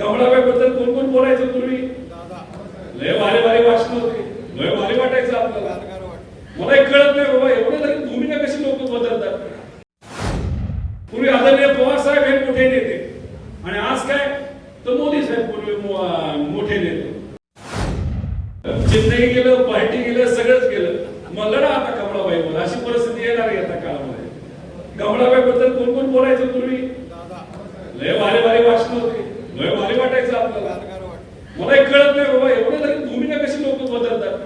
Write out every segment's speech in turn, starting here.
कमळाबाई बद्दल कोण कोण बोलायचं पूर्वी? लय भारी भारी भाषण होते, लय भारी वाटायचं आपल्याला. मला एक कळत नाही बाबा, एवढं तरी भूमिका कशी लोक बदलतात. पूर्वी आदरणीय पवार साहेब हे मोठे नेते आणि आज काय तर मोदी साहेब पूर्वी मोठे नेते. चिन्हही गेलं, पार्टी गेलं, सगळंच गेलं. मग लढा आता कमळाबाईवर, अशी परिस्थिती येणार आहे आता काळामध्ये. कमळाबाई बद्दल कोण कोण बोलायचं पूर्वी? लय भारी भारी भाषण होते, लय भारी वाटायचं आपल्याला. मला एक कळत नाही बाबा, एवढं तरी भूमिका कशी लोक बदलतात.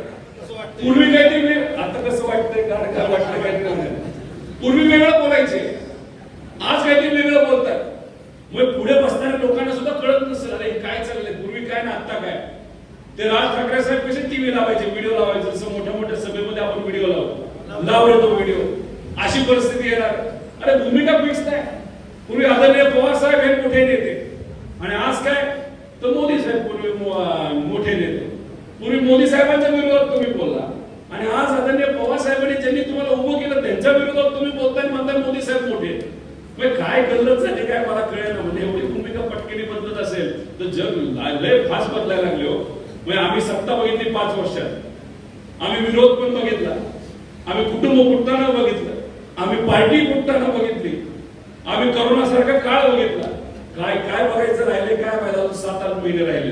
पूर्वी काहीतरी, आता कसं वाटतंय, काय वाटतं काहीतरी. पूर्वी वेगळं बोलायचे, आज काहीतरी वेगळं बोलतात. मग पुढे बसणाऱ्या लोकांना सुद्धा कळत नसेल, अरे काय चाललंय, पूर्वी काय ना आता काय. ते राज ठाकरे साहेब कसे टीव्ही लावायचे, व्हिडिओ लावायचे, जसं मोठ्या मोठ्या सभेमध्ये आपण व्हिडिओ लावतो तो व्हिडिओ. अशी परिस्थिती येणार. अरे भूमिका फिक्स नाही. पूर्वी आदरणीय पवार साहेब हे मोठे नेते आणि आज काय तर मोदी साहेब पूर्वी मोठे नेते. पूर्वी मोदी साहेबांच्या विरोधात तुम्ही बोलला आणि आज आदरणीय पवार साहेबांनी ज्यांनी तुम्हाला उभं केलं त्यांच्या विरोधात तुम्ही बोलताय, म्हणताय मोदी साहेब मोठे. मग काय गल्लत झाली काय मला कळेना. म्हणजे एवढी भूमिका पटकनी बदलत असेल तर जग लय फास्ट बदलायला लागले हो. म्हणजे आम्ही सत्ता बघितली 5 वर्षात, आम्ही विरोध पण बघितला, आम्ही कुटुंब फुटताना बघितलं, आम्ही पार्टी फुटताना बघितली, आम्ही करोनासारखा काळ बघितला. काय काय बघायचं राहिले काय माहिती, 7-8 महिने राहिले.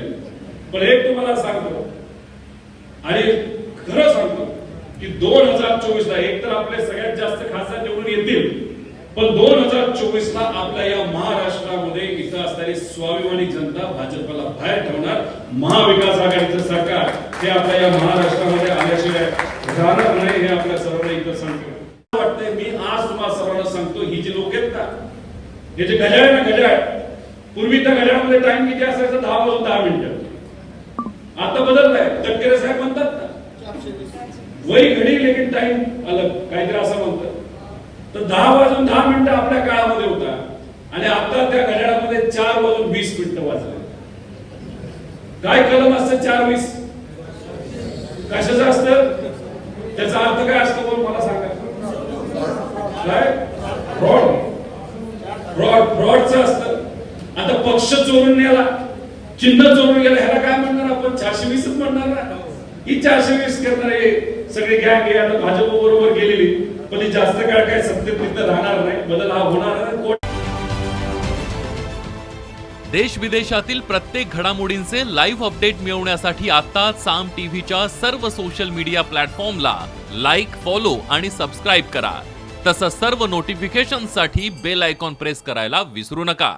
पण एक तुम्हाला सांगतो आणि खरं सांगतो की 2024 ला एक तर आपले सगळ्यात जास्त खासदार निवडून येतील, पण 2024 ला आपल्या या महाराष्ट्रामध्ये इथं असणारी स्वाभिमानी जनता भाजपला बाहेर ठेवणार. महाविकास आघाडीचं सरकार हे आपल्या या महाराष्ट्रामध्ये आल्याशिवाय राहणार नाही, हे आपल्या सर्वांना इथं सांगतो. वाटतंय मी आज तुम्हाला सर्वांना सांगतो, ही जी लोक आहेत का, हे जे घड्याळ ना घड्याळ, पूर्वी त्या घड्याळामध्ये टाइम किती असायचा? 10 वाजून 10 मिनिटं. आता बदललाय. तटकरे साहेब म्हणतात ना, वही घडी लेकिन टाइम अलग, काहीतरी असं म्हणतात. तर 10 वाजून 10 मिनिटं आपल्या काळामध्ये होता आणि आता त्या घड्याळामध्ये 4 वाजून 20 मिनिटं वाजले. काय कलम असतं 4:20? कशाचं असतं? त्याचा अर्थ काय असतो कोण मला सांगा. काय? फ्रॉडचं असतं. आता पक्ष चोरून नेला, चिन्ह चोरून गेला, ह्याला काय म्हणणार आपण? 420 म्हणणार ना. ही 420 करणारे सगळे गँग आहे आता भाजप बरोबर गेलेली, पण ही जास्त काळ काय सत्तेत तिथं राहणार नाही. बदल हा होणार नाही. देश विदेशातील प्रत्येक घडामोडींचे लाईव्ह अपडेट मिळवण्यासाठी आता साम टीव्हीच्या सर्व सोशल मीडिया प्लॅटफॉर्मला लाईक, फॉलो आणि सबस्क्राईब करा. तसंच सर्व नोटिफिकेशनसाठी बेल आयकॉन प्रेस करायला विसरू नका.